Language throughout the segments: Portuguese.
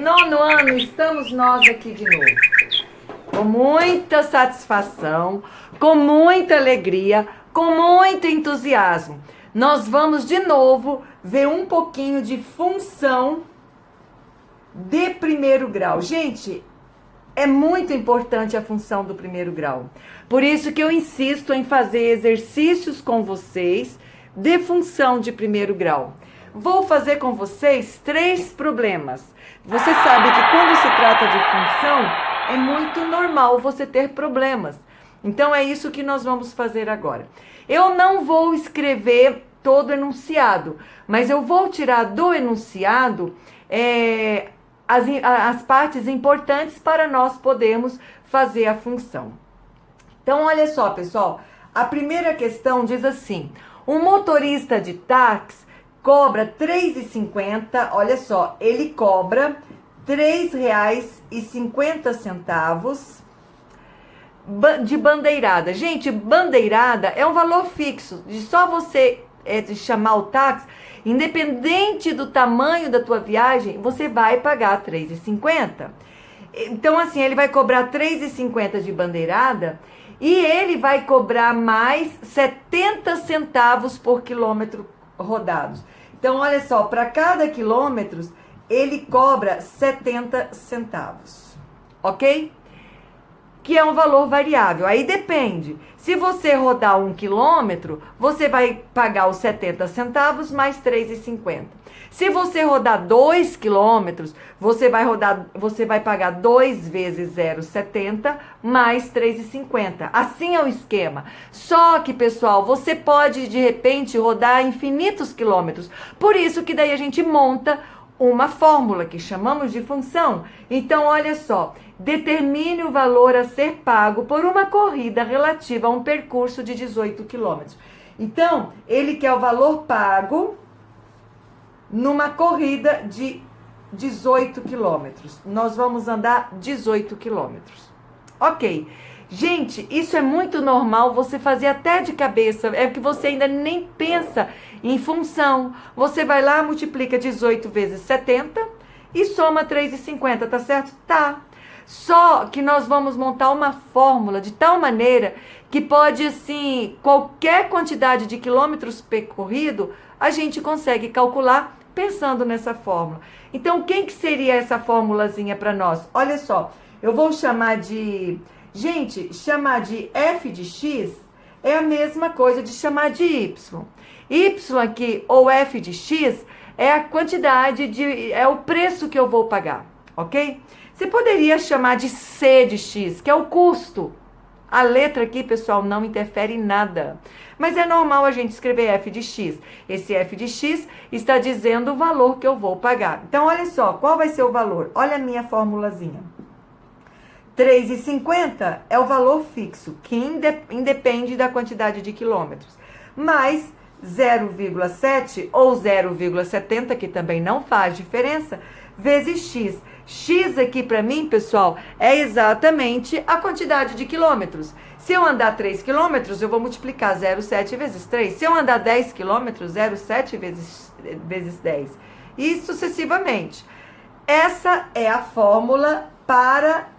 Nono ano, estamos nós aqui de novo. Com muita satisfação, com muita alegria, com muito entusiasmo. Nós vamos de novo ver um pouquinho de função de primeiro grau. Gente, é muito importante a função do primeiro grau. Por isso que eu insisto em fazer exercícios com vocês de função de primeiro grau. Vou fazer com vocês 3 problemas. Você sabe que quando se trata de função, é muito normal você ter problemas. Então é isso que nós vamos fazer agora. Eu não vou escrever todo o enunciado, mas eu vou tirar do enunciado as partes importantes para nós podermos fazer a função. Então olha só, pessoal, a primeira questão diz assim: um motorista de táxi cobra R$ 3,50, olha só, ele cobra R$ 3,50 de bandeirada. Gente, bandeirada é um valor fixo, de só você de chamar o táxi, independente do tamanho da tua viagem, você vai pagar R$ 3,50. Então assim, ele vai cobrar R$ 3,50 de bandeirada e ele vai cobrar mais 70 centavos por quilômetro rodados. Então, olha só, para cada quilômetro, ele cobra 70 centavos, ok? Que é um valor variável. Aí depende. Se você rodar 1 quilômetro, você vai pagar os 70 centavos mais R$ 3,50. Se você rodar 2 quilômetros, você vai pagar 2 vezes 0,70 mais R$ 3,50. Assim é o esquema. Só que, pessoal, você pode, de repente, rodar infinitos quilômetros. Por isso que daí a gente monta uma fórmula que chamamos de função. Então, olha só, determine o valor a ser pago por uma corrida relativa a um percurso de 18 quilômetros. Então, ele quer o valor pago numa corrida de 18 quilômetros. Nós vamos andar 18 quilômetros. Ok. Gente, isso é muito normal você fazer até de cabeça. É que você ainda nem pensa em função. Você vai lá, multiplica 18 vezes 70 e soma 3,50, tá certo? Tá. Só que nós vamos montar uma fórmula de tal maneira que pode, assim, qualquer quantidade de quilômetros percorrido, a gente consegue calcular pensando nessa fórmula. Então, quem que seria essa formulazinha para nós? Olha só, eu vou chamar de... Gente, chamar de f de x é a mesma coisa de chamar de y. Y aqui, ou f de x, é a quantidade é o preço que eu vou pagar, ok? Você poderia chamar de c de x, que é o custo. A letra aqui, pessoal, não interfere em nada. Mas é normal a gente escrever f de x. Esse f de x está dizendo o valor que eu vou pagar. Então, olha só, qual vai ser o valor? Olha a minha formulazinha. 3,50 é o valor fixo, que independe da quantidade de quilômetros. Mais 0,7 ou 0,70, que também não faz diferença, vezes x. X aqui para mim, pessoal, é exatamente a quantidade de quilômetros. Se eu andar 3 quilômetros, eu vou multiplicar 0,7 vezes 3. Se eu andar 10 quilômetros, 0,7 vezes 10. E sucessivamente. Essa é a fórmula para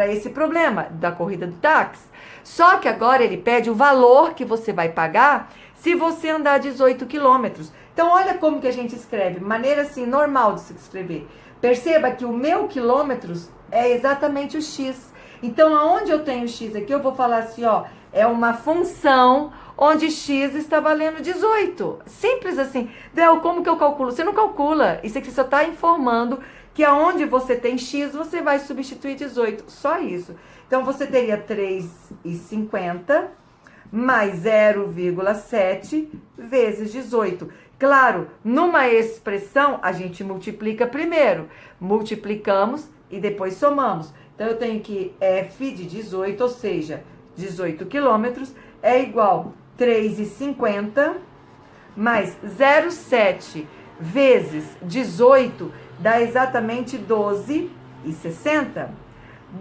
esse problema da corrida do táxi. Só que agora ele pede o valor que você vai pagar se você andar 18 quilômetros. Então, olha como que a gente escreve. Maneira, assim, normal de se escrever. Perceba que o meu quilômetros é exatamente o x. Então, aonde eu tenho x aqui, eu vou falar assim, ó, é uma função onde x está valendo 18. Simples assim. Del, como que eu calculo? Você não calcula. Isso aqui só está informando que aonde você tem x, você vai substituir 18. Só isso. Então, você teria 3,50 mais 0,7 vezes 18. Claro, numa expressão, a gente multiplica primeiro. Multiplicamos e depois somamos. Então, eu tenho que f de 18, ou seja, 18 quilômetros, é igual a 3,50 mais 0,7 vezes 18, dá exatamente 12,60.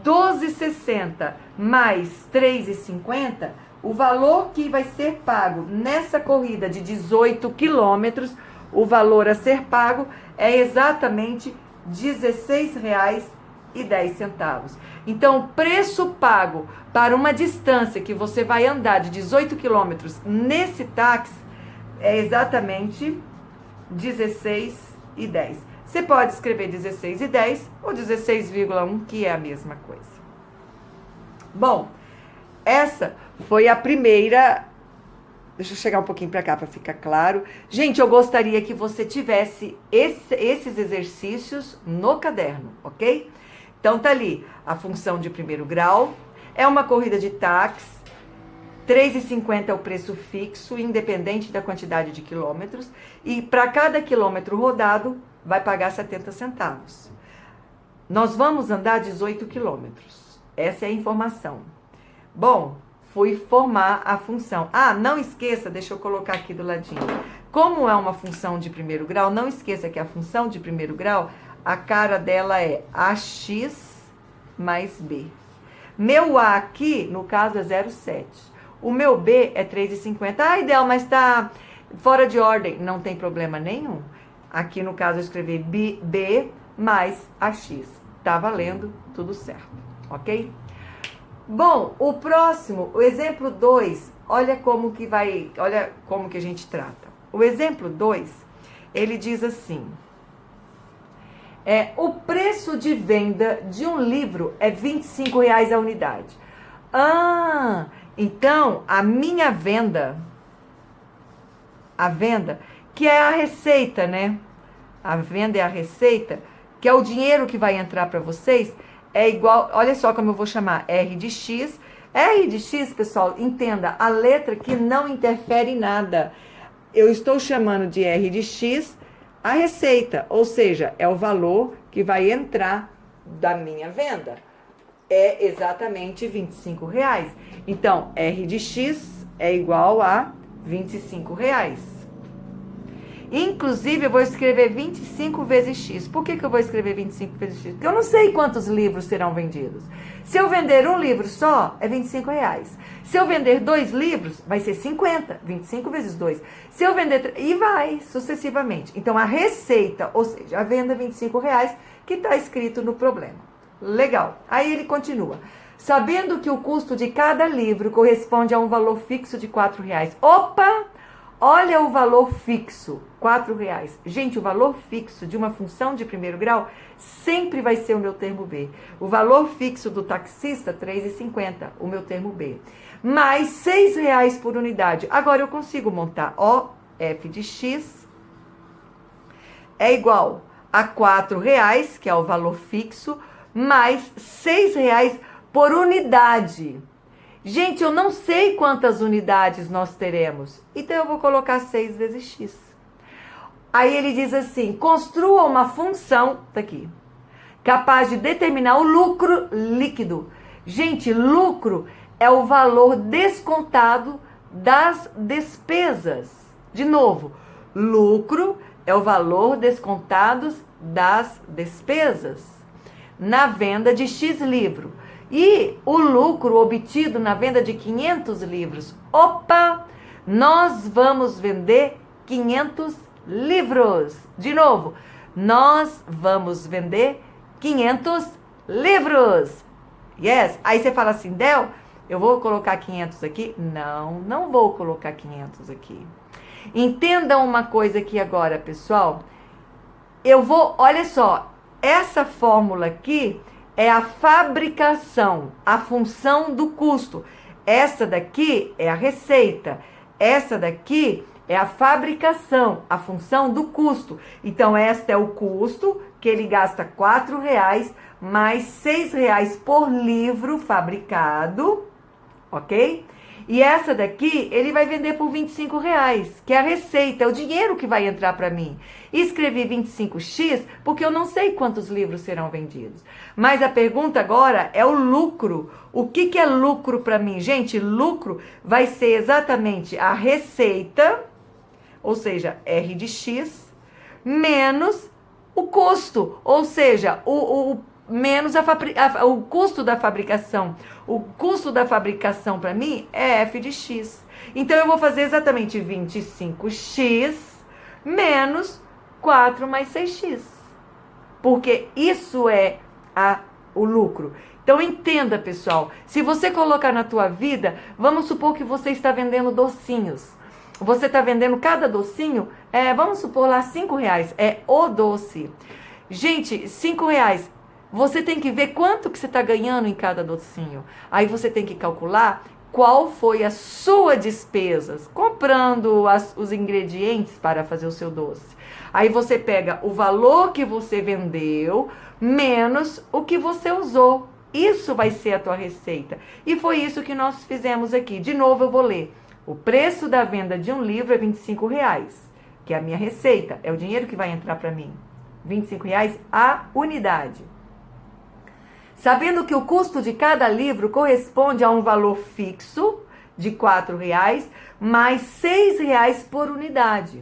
12,60 mais 3,50, o valor que vai ser pago nessa corrida de 18 quilômetros, o valor a ser pago é exatamente R$16,10. Então, o preço pago para uma distância que você vai andar de 18 quilômetros nesse táxi é exatamente R$16,10. Você pode escrever 16,10 ou 16,1, que é a mesma coisa. Bom, essa foi a primeira. Deixa eu chegar um pouquinho para cá para ficar claro. Gente, eu gostaria que você tivesse esses exercícios no caderno, ok? Então tá ali, a função de primeiro grau, é uma corrida de táxi, R$3,50 é o preço fixo, independente da quantidade de quilômetros, e para cada quilômetro rodado, vai pagar 70 centavos. Nós vamos andar 18 quilômetros, essa é a informação. Bom, fui formar a função. Ah, não esqueça, deixa eu colocar aqui do ladinho. Como é uma função de primeiro grau, não esqueça que a função de primeiro grau, a cara dela é AX mais B. Meu A aqui, no caso, é 0,7. O meu B é 3,50. Ah, Ideal, mas está fora de ordem. Não tem problema nenhum. Aqui, no caso, eu escrevi B mais AX. Tá valendo, tudo certo, ok? Bom, o próximo, o exemplo 2, olha como que a gente trata. O exemplo 2, ele diz assim: o preço de venda de um livro é R$25 a unidade. Ah, então a minha venda, que é a receita, né? A venda é a receita, que é o dinheiro que vai entrar para vocês, é igual, olha só como eu vou chamar, R de X. R de X, pessoal, entenda, a letra que não interfere em nada. Eu estou chamando de R de X a receita, ou seja, é o valor que vai entrar da minha venda. É exatamente R$25. Então, R de X é igual a R$25. Inclusive, eu vou escrever 25 vezes X. Por que eu vou escrever 25 vezes X? Porque eu não sei quantos livros serão vendidos. Se eu vender um livro só, é R$25. Se eu vender 2 livros, vai ser 50. 25 vezes 2. Se eu vender... E vai, sucessivamente. Então, a receita, ou seja, a venda é R$25, que está escrito no problema. Legal. Aí ele continua. Sabendo que o custo de cada livro corresponde a um valor fixo de R$4. Opa! Olha o valor fixo, R$4. Gente, o valor fixo de uma função de primeiro grau sempre vai ser o meu termo B. O valor fixo do taxista, R$3,50, o meu termo B. Mais R$6 por unidade. Agora eu consigo montar, F de X é igual a R$4, que é o valor fixo, mais R$6 por unidade. Gente, eu não sei quantas unidades nós teremos, então eu vou colocar 6 vezes X. Aí ele diz assim, construa uma função, tá aqui, capaz de determinar o lucro líquido. Gente, lucro é o valor descontado das despesas. De novo, lucro é o valor descontado das despesas na venda de X livro. E o lucro obtido na venda de 500 livros. Opa! Nós vamos vender 500 livros. De novo, nós vamos vender 500 livros. Yes! Aí você fala assim, Del, eu vou colocar 500 aqui? Não vou colocar 500 aqui. Entendam uma coisa aqui agora, pessoal. Olha só, essa fórmula aqui é a fabricação, a função do custo. Essa daqui é a receita. Essa daqui é a fabricação, a função do custo. Então, esta é o custo, que ele gasta R$4 mais R$6 por livro fabricado, ok? E essa daqui, ele vai vender por R$25, que é a receita, é o dinheiro que vai entrar para mim. E escrevi 25x porque eu não sei quantos livros serão vendidos. Mas a pergunta agora é o lucro. O que é lucro para mim? Gente, lucro vai ser exatamente a receita, ou seja, R de X, menos o custo, ou seja, menos o custo da fabricação. O custo da fabricação para mim é F de X. Então, eu vou fazer exatamente 25x menos 4 mais 6x. porque isso é o lucro. Então entenda, pessoal, se você colocar na tua vida, vamos supor que você está vendendo docinhos. Você está vendendo cada docinho, vamos supor lá R$5, é o doce. Gente, R$5, você tem que ver quanto que você está ganhando em cada docinho. Aí você tem que calcular qual foi a sua despesa, comprando os ingredientes para fazer o seu doce. Aí você pega o valor que você vendeu, menos o que você usou. Isso vai ser a tua receita. E foi isso que nós fizemos aqui. De novo eu vou ler. O preço da venda de um livro é R$25, que é a minha receita. É o dinheiro que vai entrar para mim. R$25 a unidade. Sabendo que o custo de cada livro corresponde a um valor fixo de R$4, mais R$6 por unidade.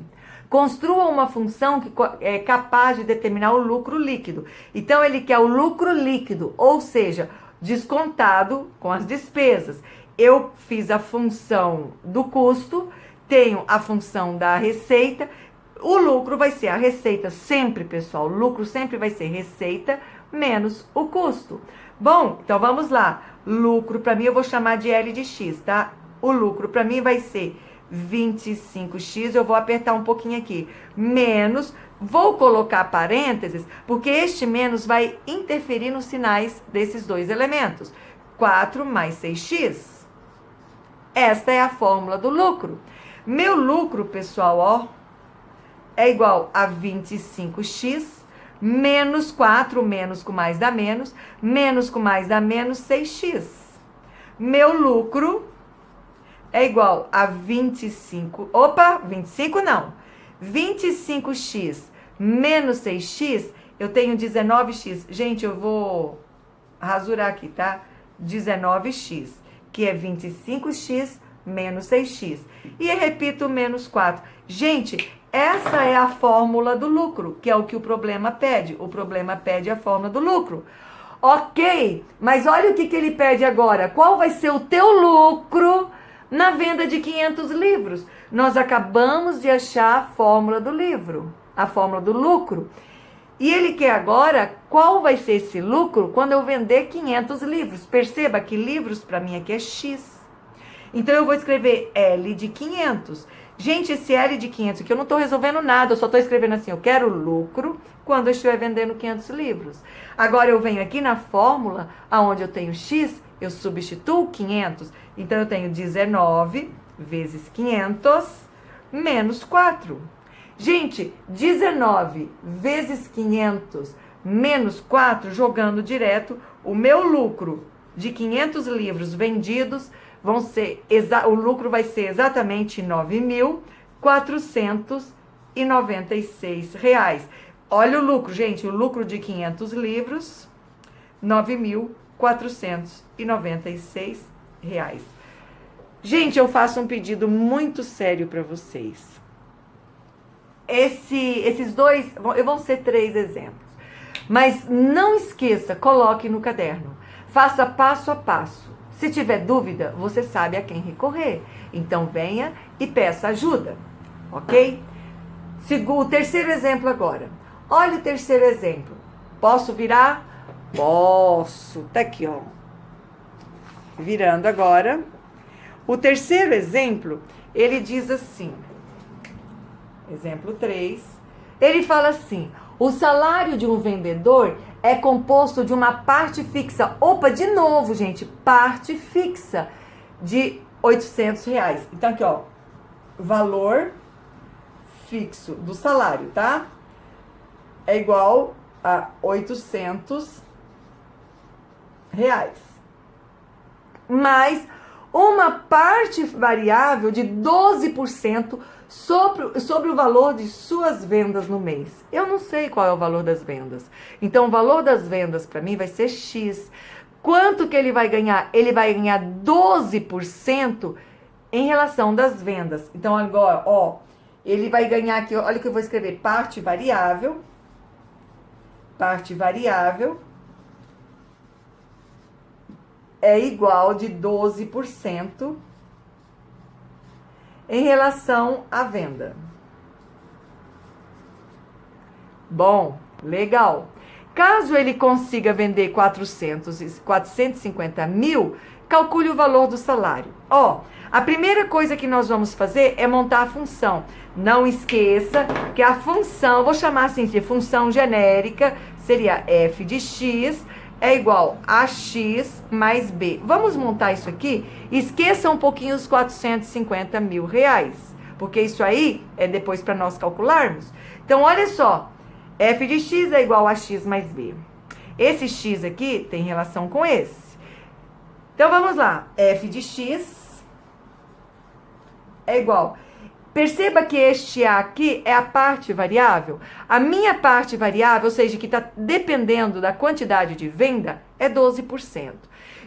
Construa uma função que é capaz de determinar o lucro líquido. Então, ele quer o lucro líquido, ou seja, descontado com as despesas. Eu fiz a função do custo, tenho a função da receita. O lucro vai ser a receita sempre, pessoal. O lucro sempre vai ser receita menos o custo. Bom, então vamos lá. Lucro, para mim, eu vou chamar de L de X, tá? O lucro, para mim, vai ser 25x, eu vou apertar um pouquinho aqui, menos, vou colocar parênteses, porque este menos vai interferir nos sinais desses dois elementos. 4 mais 6x. Esta é a fórmula do lucro. Meu lucro, pessoal, ó, é igual a 25x, menos 4, menos com mais dá menos, menos com mais dá menos 6x. Meu lucro é igual a 25, 25 não, 25x menos 6x, eu tenho 19x. Gente, eu vou rasurar aqui, tá? 19x, que é 25x menos 6x. E eu repito, menos 4. Gente, essa é a fórmula do lucro, que é o que o problema pede. O problema pede a fórmula do lucro. Ok, mas olha o que ele pede agora. Qual vai ser o teu lucro na venda de 500 livros? Nós acabamos de achar a fórmula do livro, a fórmula do lucro. E ele quer agora qual vai ser esse lucro quando eu vender 500 livros. Perceba que livros para mim aqui é X. Então eu vou escrever L de 500. Gente, esse L de 500 aqui eu não estou resolvendo nada, eu só estou escrevendo assim, eu quero lucro quando eu estiver vendendo 500 livros. Agora eu venho aqui na fórmula, onde eu tenho X, eu substituo 500. Então eu tenho 19 vezes 500 menos 4. Gente, 19 vezes 500 menos 4, jogando direto, o meu lucro de 500 livros vendidos vão ser, o lucro vai ser exatamente R$ 9.496. Olha o lucro, gente, o lucro de 500 livros, R$ 9.496. Gente, eu faço um pedido muito sério para vocês. Esses dois, vão ser 3 exemplos. Mas não esqueça, coloque no caderno. Faça passo a passo. Se tiver dúvida, você sabe a quem recorrer. Então venha e peça ajuda, ok? O terceiro exemplo agora. Olha o terceiro exemplo. Posso virar? Posso. Tá aqui, ó. Virando agora. O terceiro exemplo, ele diz assim. Exemplo 3. Ele fala assim: o salário de um vendedor é composto de uma parte fixa. Opa, de novo, gente. Parte fixa de R$800. Então, aqui, ó. Valor fixo do salário, tá? É igual a R$800. Mais uma parte variável de 12% sobre o valor de suas vendas no mês. Eu não sei qual é o valor das vendas. Então, o valor das vendas para mim vai ser X. Quanto que ele vai ganhar? Ele vai ganhar 12% em relação das vendas. Então, agora, ó, ele vai ganhar aqui, olha o que eu vou escrever, parte variável. Parte variável é igual de 12% em relação à venda. Bom, legal. Caso ele consiga vender 450 mil, calcule o valor do salário. Ó, a primeira coisa que nós vamos fazer é montar a função. Não esqueça que a função, vou chamar assim de função genérica, seria f de x é igual a x mais b. Vamos montar isso aqui? Esqueça um pouquinho os 450 mil reais, porque isso aí é depois para nós calcularmos. Então, olha só, f de x é igual a x mais b. Esse x aqui tem relação com esse. Então, vamos lá. F de x é igual. Perceba que este A aqui é a parte variável. A minha parte variável, ou seja, que está dependendo da quantidade de venda, é 12%.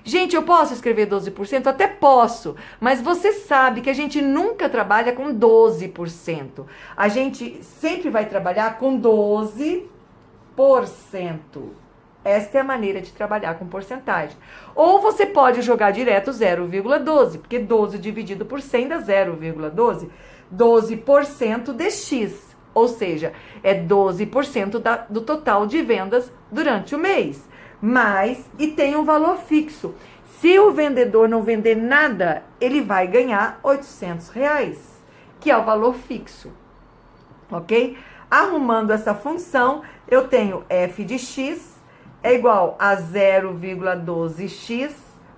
Gente, eu posso escrever 12%? Até posso, mas você sabe que a gente nunca trabalha com 12%. A gente sempre vai trabalhar com 12%. Esta é a maneira de trabalhar com porcentagem. Ou você pode jogar direto 0,12, porque 12 dividido por 100 dá 0,12. 12% de X, ou seja, é 12% do total de vendas durante o mês. Mas, e tem um valor fixo. Se o vendedor não vender nada, ele vai ganhar R$800, que é o valor fixo. Ok? Arrumando essa função, eu tenho f de x é igual a 0,12x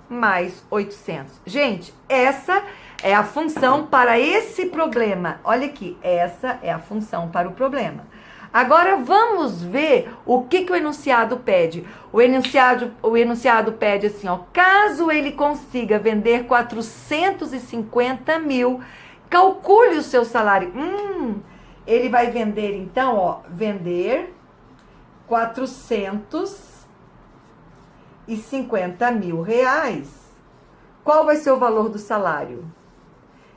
mais 800. Gente, essa é a função para esse problema. Olha aqui, essa é a função para o problema. Agora vamos ver o que o enunciado pede. O enunciado pede assim, ó, caso ele consiga vender 450 mil, calcule o seu salário. Ele vai vender então, ó, vender 450 mil reais. Qual vai ser o valor do salário?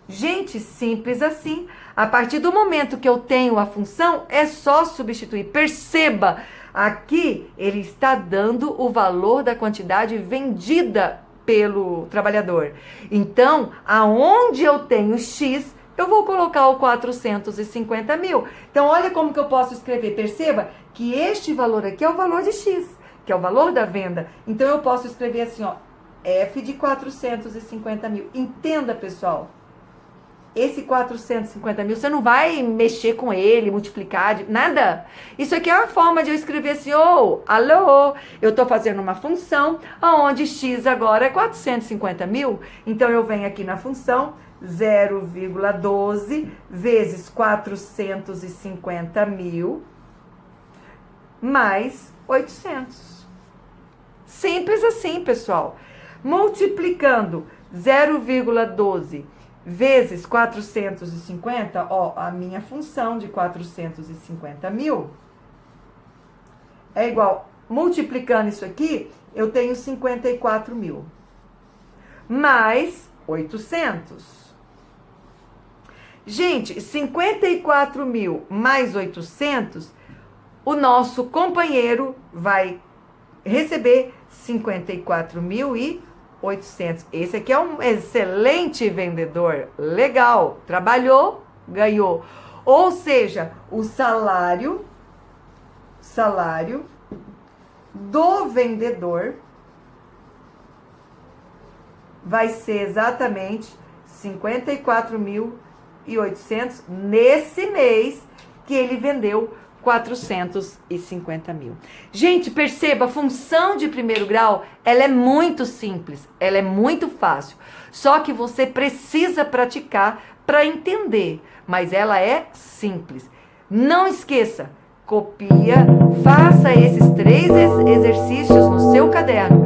Gente, simples assim. A partir do momento que eu tenho a função, é só substituir. Perceba, aqui ele está dando o valor da quantidade vendida pelo trabalhador. Então, aonde eu tenho X, eu vou colocar o 450 mil. Então, olha como que eu posso escrever. Perceba que este valor aqui é o valor de X, que é o valor da venda. Então, eu posso escrever assim, ó, F de 450 mil. Entenda, pessoal. Esse 450 mil, você não vai mexer com ele, multiplicar, nada. Isso aqui é uma forma de eu escrever assim, alô, eu estou fazendo uma função, onde x agora é 450 mil. Então, eu venho aqui na função 0,12 vezes 450 mil mais 800. Simples assim, pessoal. Multiplicando 0,12 vezes 450, ó, a minha função de 450 mil é igual, multiplicando isso aqui, eu tenho 54 mil, mais 800. Gente, 54 mil mais 800, o nosso companheiro vai receber 54.800. Esse aqui é um excelente vendedor, legal, trabalhou, ganhou. Ou seja, o salário do vendedor vai ser exatamente 54.800 nesse mês que ele vendeu 450 mil. Gente, perceba, a função de primeiro grau, ela é muito simples, ela é muito fácil. Só que você precisa praticar para entender, mas ela é simples. Não esqueça, copia, faça esses 3 exercícios no seu caderno.